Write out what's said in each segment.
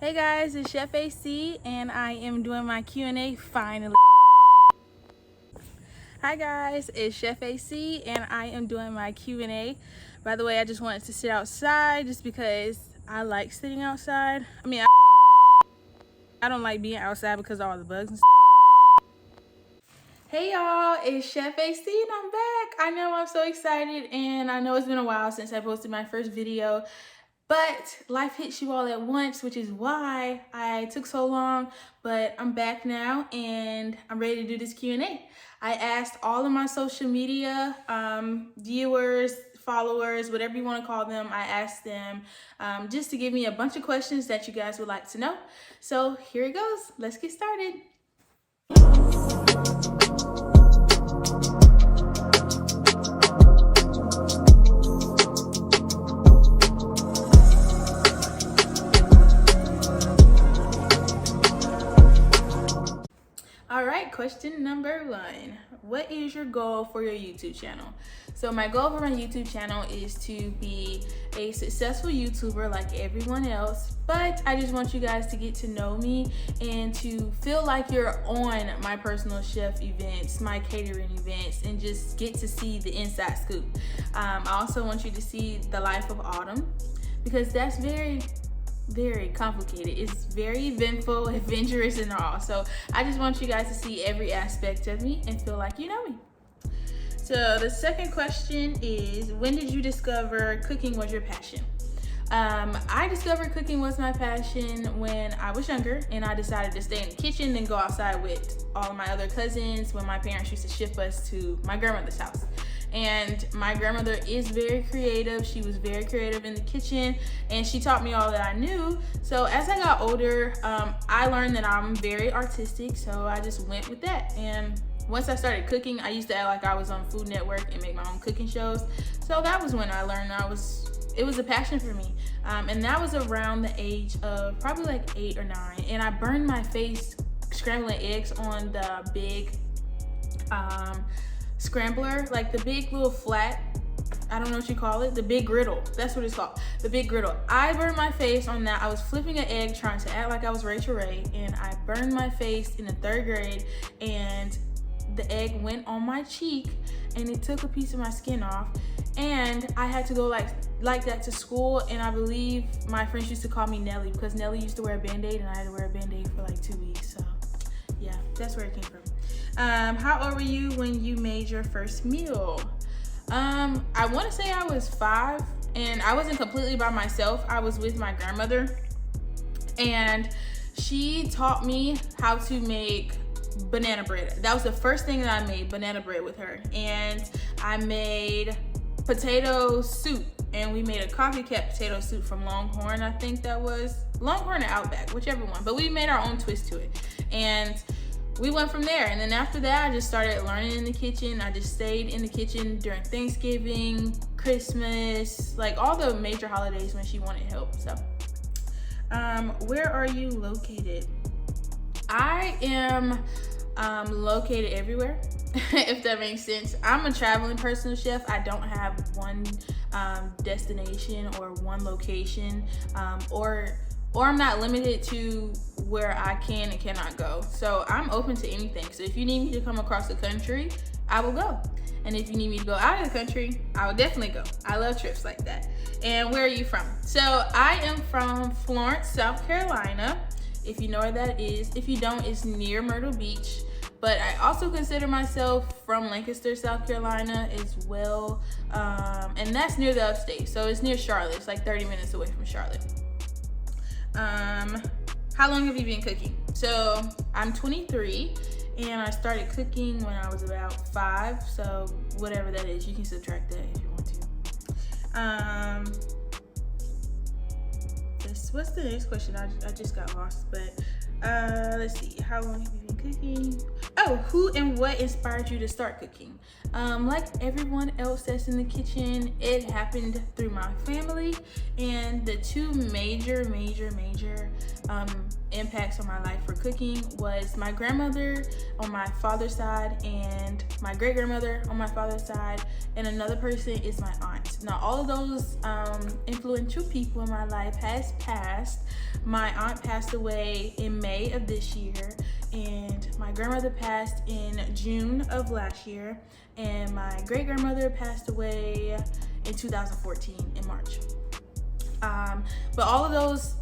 Hey guys, it's Chef AC and I am doing my Q&A finally. Hi guys, it's Chef AC and I am doing my Q&A. By the way, I just wanted to sit outside just because I like sitting outside. I don't like being outside because of all the bugs and stuff. Hey y'all, it's Chef AC and I'm back. I know I'm so excited and I know it's been a while since I posted my first video. But life hits you all at once, which is why I took so long, but I'm back now and I'm ready to do this Q&A. I asked all of my social media viewers, followers, whatever you want to call them, I asked them just to give me a bunch of questions that you guys would like to know. So here it goes. Let's get started. All right, question number 1. What is your goal for your YouTube channel? So my goal for my YouTube channel is to be a successful YouTuber like everyone else, but I just want you guys to get to know me and to feel like you're on my personal chef events, my catering events, and just get to see the inside scoop. I also want you to see the life of Autumn because that's very complicated. It's very eventful, adventurous, and all. So I just want you guys to see every aspect of me and feel like you know me. So the second question is, when did you discover cooking was your passion? I discovered cooking was my passion when I was younger and I decided to stay in the kitchen and go outside with all of my other cousins when my parents used to ship us to my grandmother's house. And my grandmother is very creative. She was very creative in the kitchen and she taught me all that I knew. So as I got older, I learned that I'm very artistic, so I just went with that. And once I started cooking, I used to act like I was on Food Network and make my own cooking shows. So that was when I learned it was a passion for me. And that was around the age of probably like 8 or 9. And I burned my face scrambling eggs on the big scrambler, like the big little flat, I don't know what you call it, the big griddle, that's what it's called, the big griddle. I burned my face on that. I was flipping an egg trying to act like I was Rachel Ray, and I burned my face in the 3rd grade, and the egg went on my cheek and it took a piece of my skin off, and I had to go like that to school. And I believe my friends used to call me Nelly because Nelly used to wear a band-aid and I had to wear a band-aid for like 2 weeks. So yeah, that's where it came from. How old were you when you made your first meal? I want to say I was 5, and I wasn't completely by myself. I was with my grandmother, and she taught me how to make banana bread. That was the first thing that I made, banana bread with her. And I made potato soup, and we made a copycat potato soup from Longhorn. I think that was Longhorn or Outback, whichever one, but we made our own twist to it. And we went from there. And then after that, I just started learning in the kitchen. I just stayed in the kitchen during Thanksgiving, Christmas, like all the major holidays when she wanted help. So where are you located? I am located everywhere, if that makes sense. I'm a traveling personal chef. I don't have one destination or one location, or I'm not limited to where I can and cannot go. So I'm open to anything. So if you need me to come across the country, I will go. And if you need me to go out of the country, I will definitely go. I love trips like that. And where are you from? So I am from Florence, South Carolina. If you know where that is. If you don't, it's near Myrtle Beach. But I also consider myself from Lancaster, South Carolina as well. And that's near the upstate. So it's near Charlotte. It's like 30 minutes away from Charlotte. How long have you been cooking? So I'm 23 and I started cooking when I was about 5. So whatever that is, you can subtract that if you want to. What's the next question? I just got lost, but let's see. How long have you been cooking? Oh, who and what inspired you to start cooking? Like everyone else that's in the kitchen, it happened through my family, and the 2 major impacts on my life for cooking was my grandmother on my father's side and my great grandmother on my father's side, and another person is my aunt. Now all of those influential people in my life has passed. My aunt passed away in May of this year, and my grandmother passed in June of last year, and my great grandmother passed away in 2014 in March. But all of those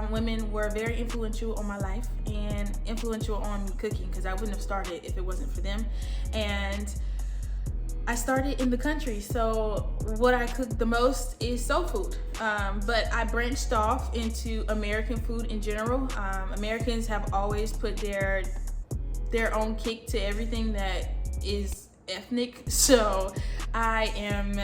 women were very influential on my life and influential on me cooking, because I wouldn't have started if it wasn't for them. And I started in the country, so what I cook the most is soul food. But I branched off into American food in general. Americans have always put their own kick to everything that is ethnic, so I am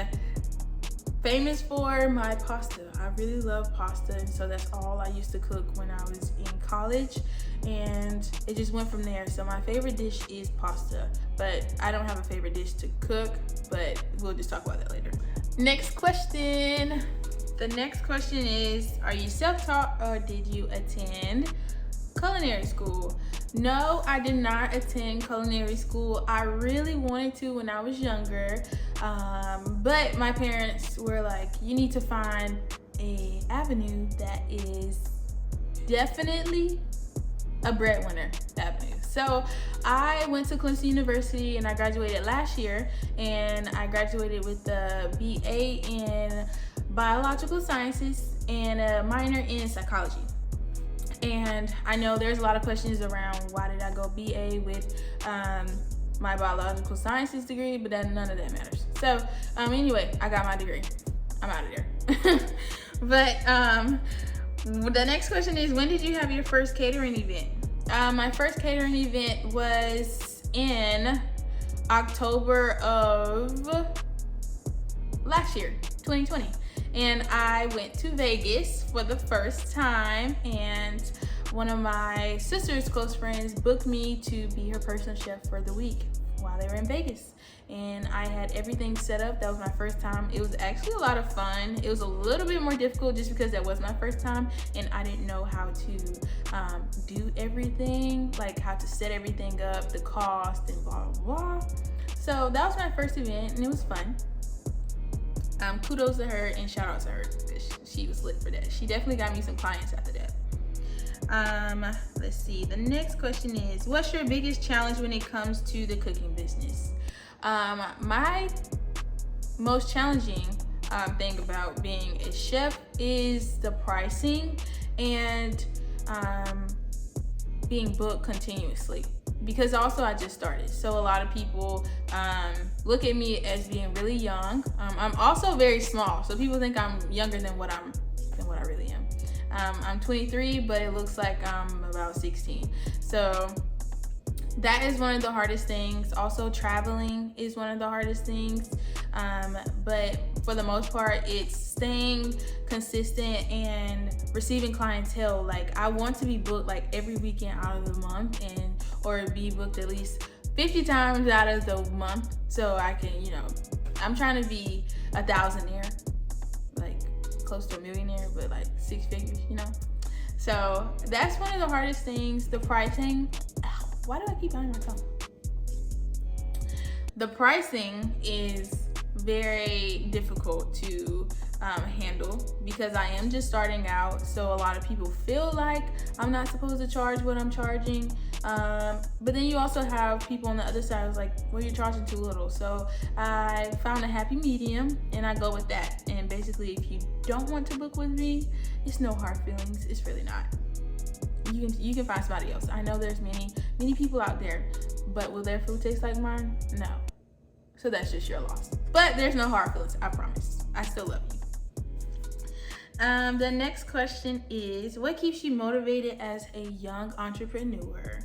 famous for my pasta. I really love pasta, and so that's all I used to cook when I was in college, and it just went from there. So my favorite dish is pasta, but I don't have a favorite dish to cook, but we'll just talk about that later. Next question. The next question is, are you self-taught or did you attend culinary school? No, I did not attend culinary school. I really wanted to when I was younger, but my parents were like, you need to find a avenue that is definitely a breadwinner avenue. So I went to Clemson University and I graduated last year, and I graduated with a BA in biological sciences and a minor in psychology. And I know there's a lot of questions around why did I go BA with my biological sciences degree, but none of that matters. So anyway, I got my degree. I'm out of there. But the next question is, when did you have your first catering event? My first catering event was in October of last year, 2020. And I went to Vegas for the first time, and one of my sister's close friends booked me to be her personal chef for the week while they were in Vegas. And I had everything set up. That was my first time. It was actually a lot of fun. It was a little bit more difficult just because that was my first time and I didn't know how to do everything, like how to set everything up, the cost and blah, blah, blah. So that was my first event and it was fun. Kudos to her and shout out to her because she was lit for that. She definitely got me some clients after that. Let's see. The next question is, what's your biggest challenge when it comes to the cooking business? My most challenging thing about being a chef is the pricing and being booked continuously. Because also I just started, so a lot of people look at me as being really young. I'm also very small, so people think I'm younger than what I really am. I'm 23, but it looks like I'm about 16. So that is one of the hardest things. Also, traveling is one of the hardest things. But for the most part, it's staying consistent and receiving clientele. Like, I want to be booked like every weekend out of the month, or be booked at least 50 times out of the month, so I can, I'm trying to be a thousandaire, like close to a millionaire, but like six figures, So that's one of the hardest things. The pricing. Why do I keep biting my tongue? The pricing is very difficult to handle because I am just starting out. So a lot of people feel like I'm not supposed to charge what I'm charging. But then you also have people on the other side who's like, well, you're charging too little. So I found a happy medium and I go with that. And basically, if you don't want to book with me, it's no hard feelings. It's really not. You can find somebody else. I know there's many people out there, but will their food taste like mine? No. So that's just your loss. But there's no hard feelings, I promise. I still love you. The next question is, what keeps you motivated as a young entrepreneur?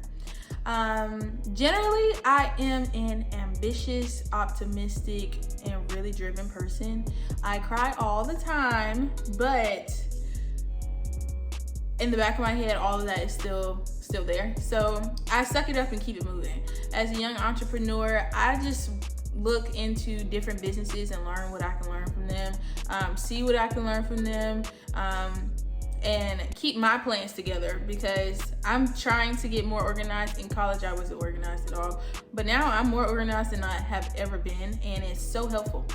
Generally, I am an ambitious, optimistic, and really driven person. I cry all the time, but in the back of my head, all of that is still there. So I suck it up and keep it moving. As a young entrepreneur, I just look into different businesses and learn what I can learn from them, see what I can learn from them, and keep my plans together, because I'm trying to get more organized. In college, I wasn't organized at all, but now I'm more organized than I have ever been, and it's so helpful.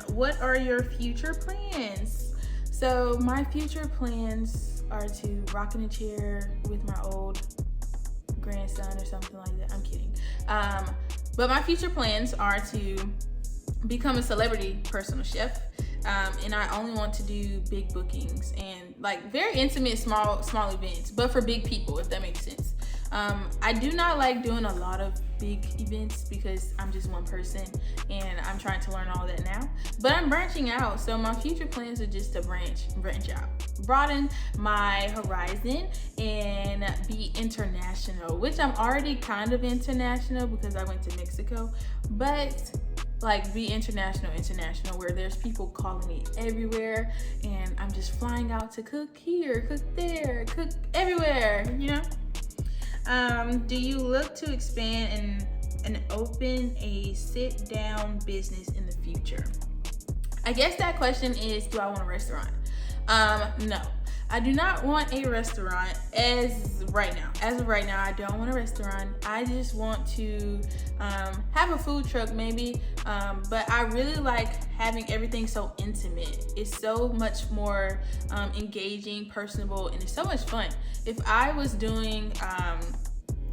What are your future plans? So my future plans are to rock in a chair with my old grandson or something like that. I'm kidding. But my future plans are to become a celebrity personal chef. And I only want to do big bookings and like very intimate, small events, but for big people, if that makes sense. I do not like doing a lot of big events because I'm just one person and I'm trying to learn all that now. But I'm branching out, so my future plans are just to branch out, broaden my horizon, and be international, which I'm already kind of international because I went to Mexico, but like be international where there's people calling me everywhere and I'm just flying out to cook here, cook there, cook everywhere, you know? Do you look to expand and open a sit-down business in the future? I guess that question is, do I want a restaurant? No, I do not want a restaurant as of right now. I don't want a restaurant. I just want to have a food truck maybe, but I really like having everything so intimate. It's so much more engaging, personable, and it's so much fun. If I was doing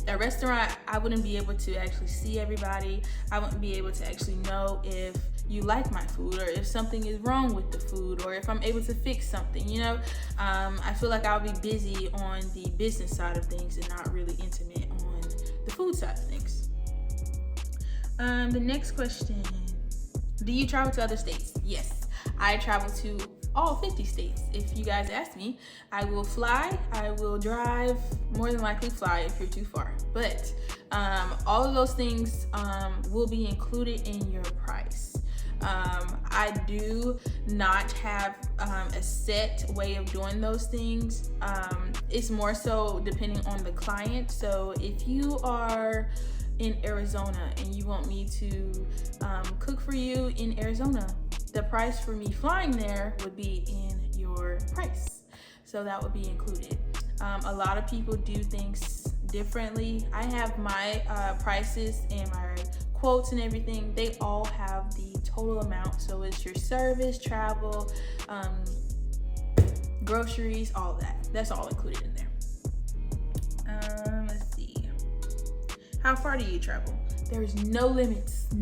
a restaurant, I wouldn't be able to actually see everybody. I wouldn't be able to actually know if you like my food or if something is wrong with the food or if I'm able to fix something, you know? I feel like I'll be busy on the business side of things and not really intimate on the food side of things. The next question, do you travel to other states? Yes, I travel to all 50 states. If you guys ask me, I will fly, I will drive, more than likely fly if you're too far. But all of those things will be included in your price. I do not have a set way of doing those things. It's more so depending on the client. So if you are in Arizona and you want me to cook for you in Arizona, the price for me flying there would be in your price. So that would be included. A lot of people do things differently. I have my prices and my quotes and everything. They all have the total amount. So it's your service, travel, groceries, all that. That's all included in there. Let's see. How far do you travel? There is no limits for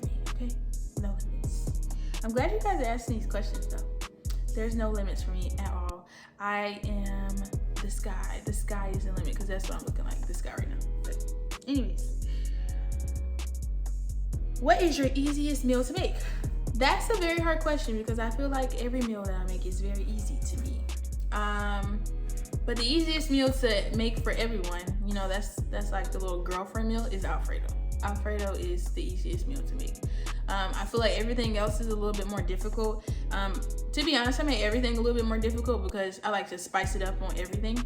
me, okay? No limits. I'm glad you guys are asking these questions though. There's no limits for me at all. I am the sky. The sky is the limit because that's what I'm looking like, the sky right now. But anyways, what is your easiest meal to make? That's a very hard question because I feel like every meal that I make is very easy to me. But the easiest meal to make for everyone, you know, that's like the little girlfriend meal, is Alfredo. Alfredo is the easiest meal to make. I feel like everything else is a little bit more difficult. To be honest, I make everything a little bit more difficult because I like to spice it up on everything.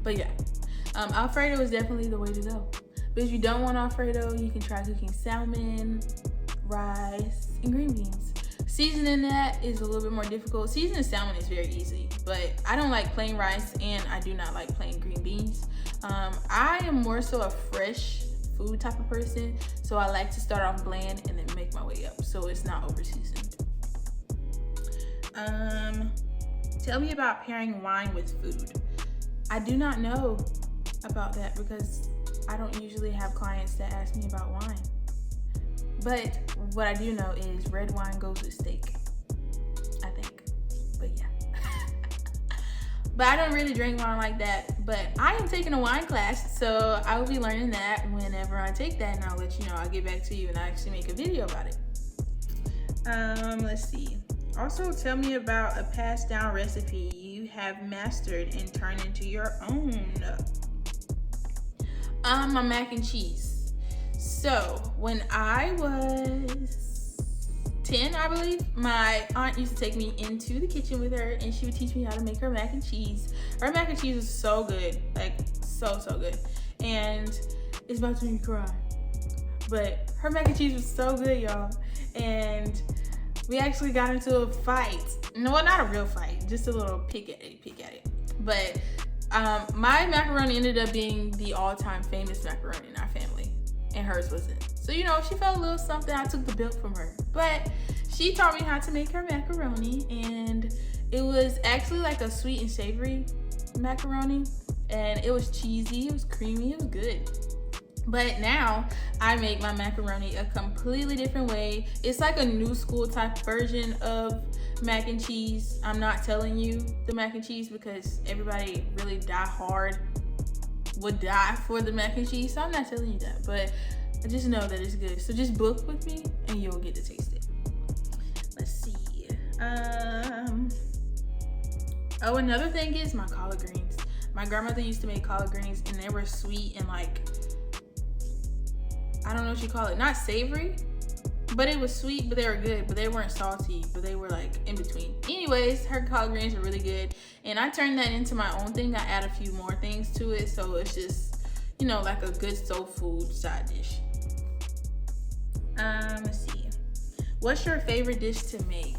But yeah, Alfredo is definitely the way to go. But if you don't want Alfredo, you can try cooking salmon, rice, and green beans. Seasoning that is a little bit more difficult. Seasoning salmon is very easy, but I don't like plain rice and I do not like plain green beans. I am more so a fresh food type of person, so I like to start off bland and then make my way up so it's not over seasoned. Tell me about pairing wine with food. I do not know about that because I don't usually have clients that ask me about wine. But what I do know is red wine goes with steak, I think. But yeah. But I don't really drink wine like that. But I am taking a wine class, so I will be learning that whenever I take that, and I'll let you know. I'll get back to you and I'll actually make a video about it. Let's see. Also, tell me about a passed down recipe you have mastered and turned into your own. My mac and cheese. So when I was 10, I believe, my aunt used to take me into the kitchen with her and she would teach me how to make her mac and cheese. Her mac and cheese was so good, like so good. And it's about to make me cry. But her mac and cheese was so good, y'all. And We actually got into a fight. No, not a real fight, just a little pick at it. But my macaroni ended up being the all-time famous macaroni in our family, and hers wasn't. So, you know, she felt a little something. I took the belt from her. But she taught me how to make her macaroni, and it was actually like a sweet and savory macaroni, and it was cheesy, it was creamy, it was good. But now I make my macaroni a completely different way. It's like a new school type version of mac and cheese. I'm not telling you the mac and cheese because everybody really would die for the mac and cheese. So I'm not telling you that, but I just know that it's good. So just book with me and you'll get to taste it. Let's see. Oh, another thing is my collard greens. My grandmother used to make collard greens and they were sweet and like, I don't know what you call it, not savory, but it was sweet, but they were good, but they weren't salty, but they were like in between. Anyways, her collard greens are really good. And I turned that into my own thing. I add a few more things to it. So it's just, you know, like a good soul food side dish. Let's see. What's your favorite dish to make?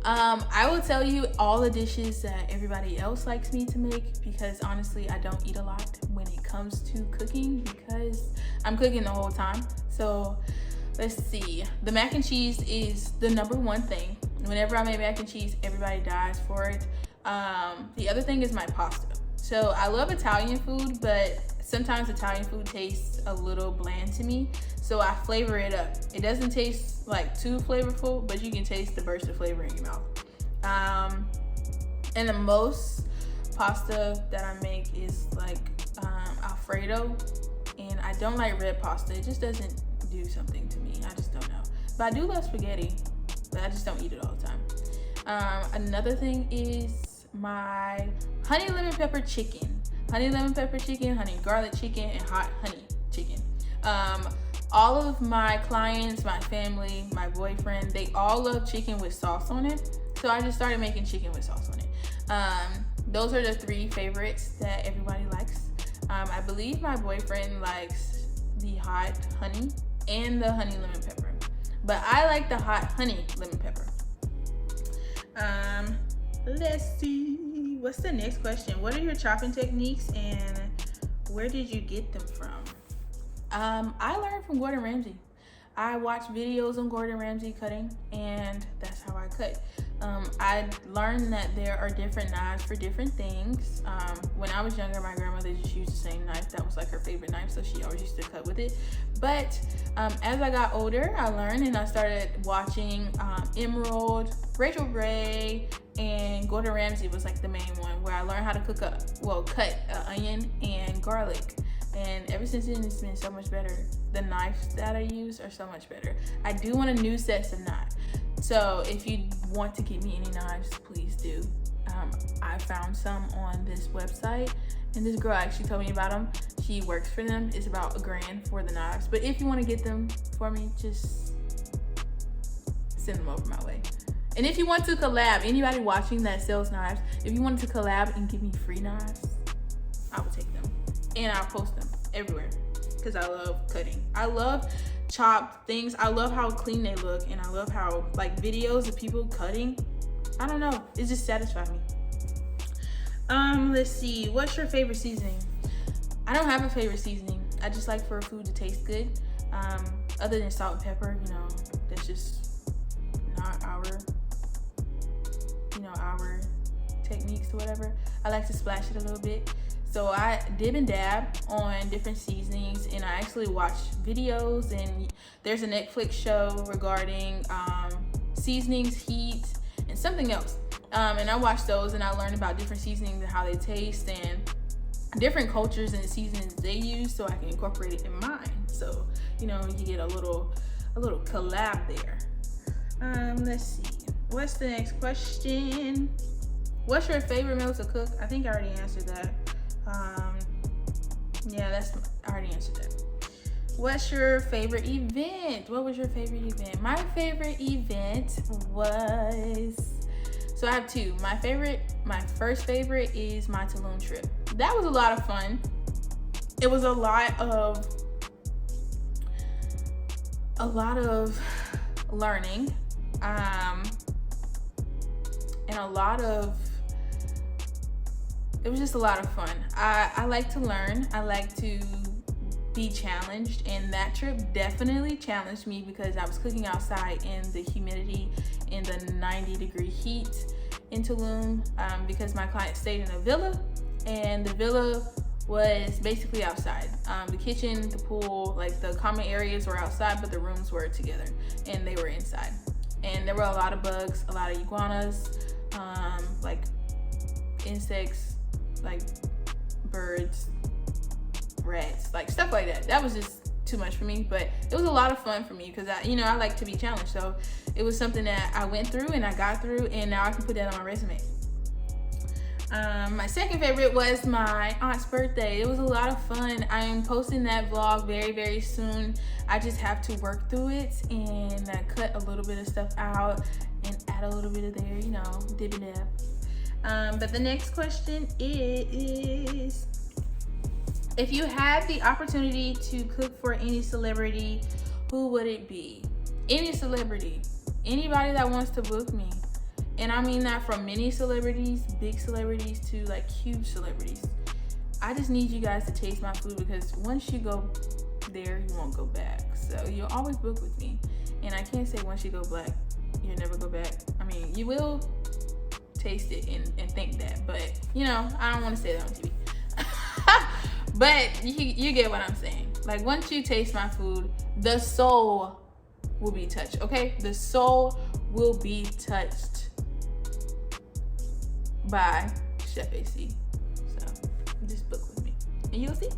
I will tell you all the dishes that everybody else likes me to make because honestly, I don't eat a lot when it comes to cooking because I'm cooking the whole time. So let's see. The mac and cheese is the number one thing. Whenever I make mac and cheese, everybody dies for it. The other thing is my pasta. So I love Italian food, but sometimes Italian food tastes a little bland to me. So I flavor it up. It doesn't taste like too flavorful, but you can taste the burst of flavor in your mouth. And the most pasta that I make is like Alfredo. And I don't like red pasta. It just doesn't do something to me. I just don't know. But I do love spaghetti, but I just don't eat it all the time. Another thing is my honey lemon pepper chicken. Honey lemon pepper chicken, honey garlic chicken, and hot honey chicken. All of my clients, my family, my boyfriend, they all love chicken with sauce on it. So I just started making chicken with sauce on it. Those are the three favorites that everybody likes. I believe my boyfriend likes the hot honey and the honey lemon pepper. But I like the hot honey lemon pepper. Let's see. What's the next question? What are your chopping techniques and where did you get them from? I learned from Gordon Ramsay. I watched videos on Gordon Ramsay cutting, and that's how I cut. I learned that there are different knives for different things. When I was younger, my grandmother just used the same knife. That was like her favorite knife, so she always used to cut with it. But as I got older, I learned and I started watching Emerald, Rachel Ray, and Gordon Ramsay was like the main one where I learned how to cut onion and garlic. And ever since then, it's been so much better. The knives that I use are so much better. I do want a new set of knives. So if you want to get me any knives, please do. I found some on this website, and this girl actually told me about them. She works for them. It's about $1,000 for the knives. But if you want to get them for me, just send them over my way. And if you want to collab, anybody watching that sells knives, if you wanted to collab and give me free knives, I would take them. And I'll post them everywhere because I love cutting. I love chopped things. I love how clean they look, and I love how like videos of people cutting. I don't know, it just satisfies me. Let's see, what's your favorite seasoning? I don't have a favorite seasoning. I just like for food to taste good. Other than salt and pepper, you know, that's just not our techniques or whatever. I like to splash it a little bit. So I dib and dab on different seasonings, and I actually watch videos, and there's a Netflix show regarding seasonings, heat, and something else. And I watch those, and I learn about different seasonings and how they taste and different cultures and seasonings they use, so I can incorporate it in mine. So, you know, you get a little collab there. Let's see. What's the next question? What's your favorite meal to cook? I think I already answered that. I already answered that. What's your favorite event? What was your favorite event? My favorite event was, so I have two. My first favorite is my Tulum trip. That was a lot of fun. It was a lot of learning. And it was just a lot of fun. I like to learn. I like to be challenged, and that trip definitely challenged me because I was cooking outside in the humidity, in the 90-degree heat in Tulum, because my client stayed in a villa, and the villa was basically outside. The kitchen, the pool, like the common areas were outside, but the rooms were together and they were inside. And there were a lot of bugs, a lot of iguanas, like insects, like birds, rats, like stuff like that. That was just too much for me, but it was a lot of fun for me because I like to be challenged. So it was something that I went through and I got through, and now I can put that on my resume. My second favorite was my aunt's birthday. It was a lot of fun. I am posting that vlog very, very soon. I just have to work through it and cut a little bit of stuff out and add a little bit of there, dip it up. But the next question is, if you had the opportunity to cook for any celebrity, who would it be? Any celebrity, anybody that wants to book me. And I mean that from mini celebrities, big celebrities, to like huge celebrities. I just need you guys to taste my food, because once you go there, you won't go back. So you'll always book with me. And I can't say once you go black, you'll never go back. I mean, you will taste it and think that, but I don't want to say that on TV. But you get what I'm saying. Like, once you taste my food, the soul will be touched, okay? The soul will be touched by Chef AC. So just book with me and you'll see.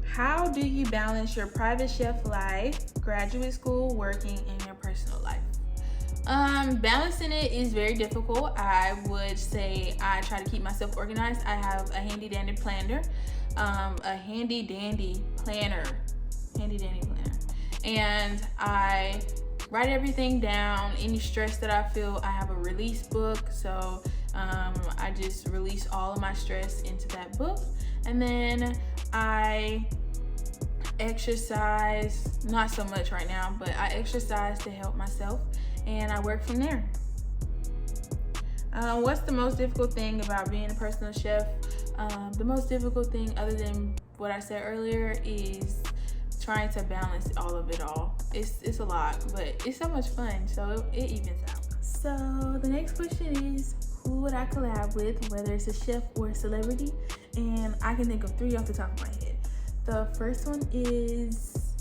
How do you balance your private chef life, graduate school, working, and your personal life? Balancing it is very difficult. I would say I try to keep myself organized. I have a handy dandy planner, and I write everything down. Any stress that I feel, I have a release book, so I just release all of my stress into that book. And then I exercise, not so much right now, but I exercise to help myself, and I work from there. What's the most difficult thing about being a personal chef? The most difficult thing, other than what I said earlier, is trying to balance all of it all. It's a lot, but it's so much fun, so it evens out. So the next question is, who would I collab with, whether it's a chef or a celebrity? And I can think of 3 off the top of my head. The first one is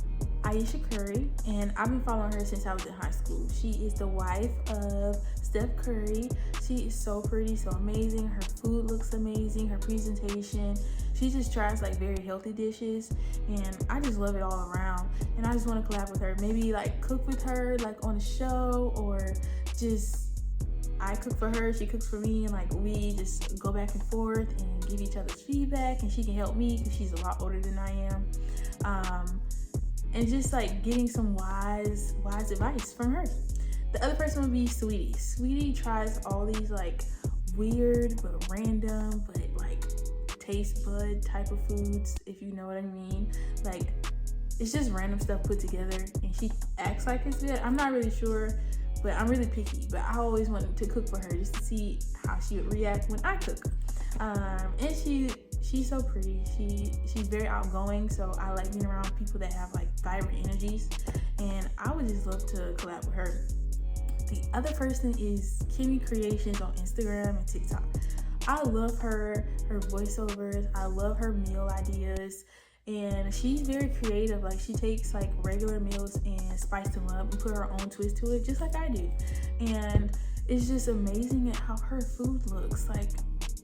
Ayesha Curry, and I've been following her since I was in high school. She is the wife of Steph Curry. She is so pretty, so amazing. Her food looks amazing, her presentation. She just tries like very healthy dishes, and I just love it all around. And I just want to collab with her. Maybe like cook with her like on a show, or just I cook for her, she cooks for me, and like we just go back and forth and give each other's feedback, and she can help me because she's a lot older than I am. And just like getting some wise advice from her. The other person would be Sweetie. Sweetie tries all these like weird but random but like taste bud type of foods, if you know what I mean. Like, it's just random stuff put together, and she acts like it's good. I'm not really sure, but I'm really picky. But I always wanted to cook for her just to see how she would react when I cook. And she's so pretty. She's very outgoing, so I like being around people that have like vibrant energies, and I would just love to collab with her. The other person is Kimmy Creations on Instagram and TikTok. I love her voiceovers. I love her meal ideas, and she's very creative. Like, she takes like regular meals and spice them up and put her own twist to it, just like I do. And it's just amazing at how her food looks. Like,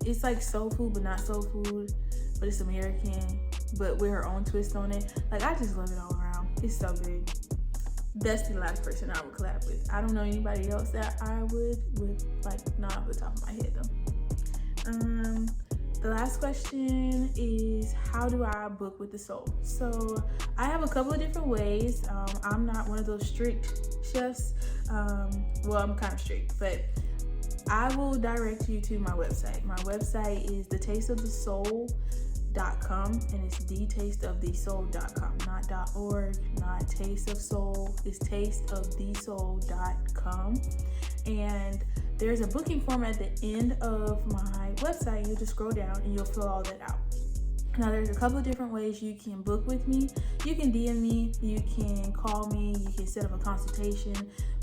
it's like soul food but not soul food, but it's American but with her own twist on it. Like, I just love it all around. It's so good. That's the last person I would collab with. I don't know anybody else that I would, with like not off the top of my head though. The last question is, how do I book with the soul? So I have a couple of different ways. I'm not one of those strict chefs. Well, I'm kind of strict, but I will direct you to my website. My website is The Taste of the Soul and it's thetasteofthesoul.com, not .org, not Taste of Soul, it's tasteofthesoul.com. And there's a booking form at the end of my website. You'll just scroll down and you'll fill all that out. Now, there's a couple of different ways you can book with me. You can DM me, you can call me, you can set up a consultation,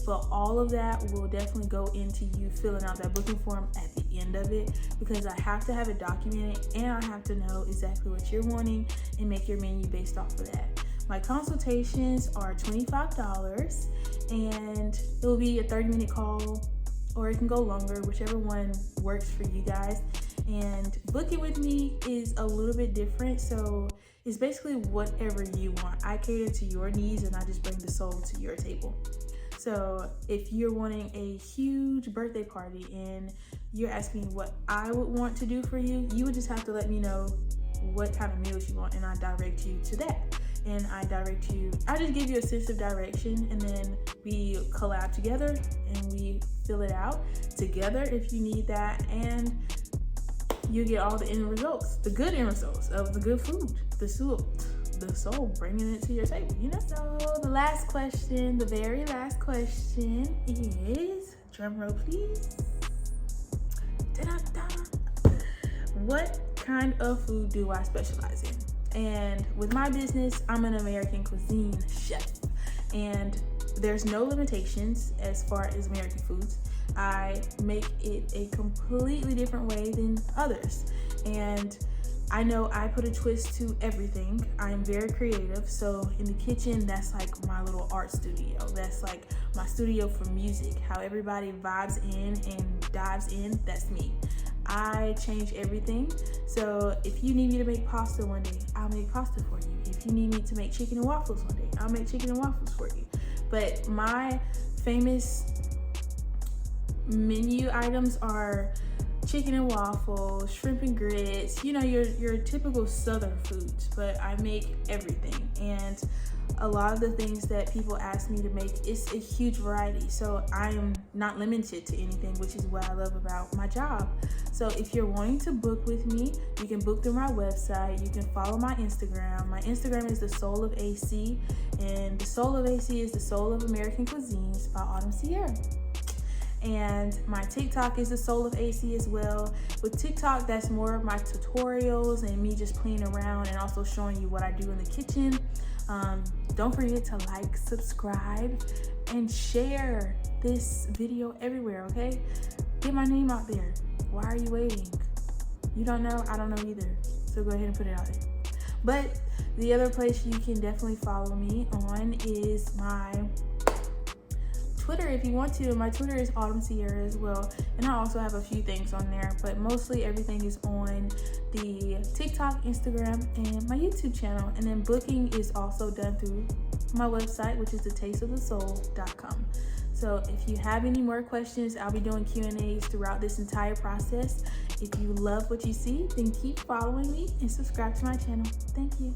but all of that will definitely go into you filling out that booking form at the end of it, because I have to have it documented and I have to know exactly what you're wanting and make your menu based off of that. My consultations are $25 and it will be a 30-minute call, or it can go longer, whichever one works for you guys. And booking with me is a little bit different, so it's basically whatever you want. I cater to your needs and I just bring the soul to your table. So if you're wanting a huge birthday party and you're asking what I would want to do for you, you would just have to let me know what kind of meals you want and I direct you to that. And I just give you a sense of direction, and then we collab together and we fill it out together if you need that, and you get all the end results, the good end results of the good food, the soul, bringing it to your table, you know? So the last question, the very last question is, drum roll please. Da-da-da. What kind of food do I specialize in? And with my business, I'm an American cuisine chef, and there's no limitations as far as American foods. I make it a completely different way than others, and I know I put a twist to everything. I'm very creative, so in the kitchen, that's like my little art studio. That's like my studio for music. How everybody vibes in and dives in, that's me. I change everything. So if you need me to make pasta one day, I'll make pasta for you. If you need me to make chicken and waffles one day, I'll make chicken and waffles for you. But my famous menu items are chicken and waffles, shrimp and grits, you know, your typical southern foods, but I make everything. And a lot of the things that people ask me to make, it's a huge variety. So I am not limited to anything, which is what I love about my job. So if you're wanting to book with me, you can book through my website. You can follow my Instagram. My Instagram is The Soul of AC, and The Soul of AC is The Soul of American Cuisines by Autumn Sierra. And my TikTok is The Soul of AC as well. With TikTok, that's more of my tutorials and me just playing around and also showing you what I do in the kitchen. Don't forget to like, subscribe, and share this video everywhere, okay? Get my name out there. Why are you waiting? You don't know? I don't know either. So go ahead and put it out there. But the other place you can definitely follow me on is my Twitter if you want to. My Twitter is Autumn Sierra as well, and I also have a few things on there, but mostly everything is on the TikTok, Instagram, and my YouTube channel. And then booking is also done through my website, which is thetasteofthesoul.com. So if you have any more questions, I'll be doing Q&As throughout this entire process. If you love what you see, then keep following me and subscribe to my channel. Thank you.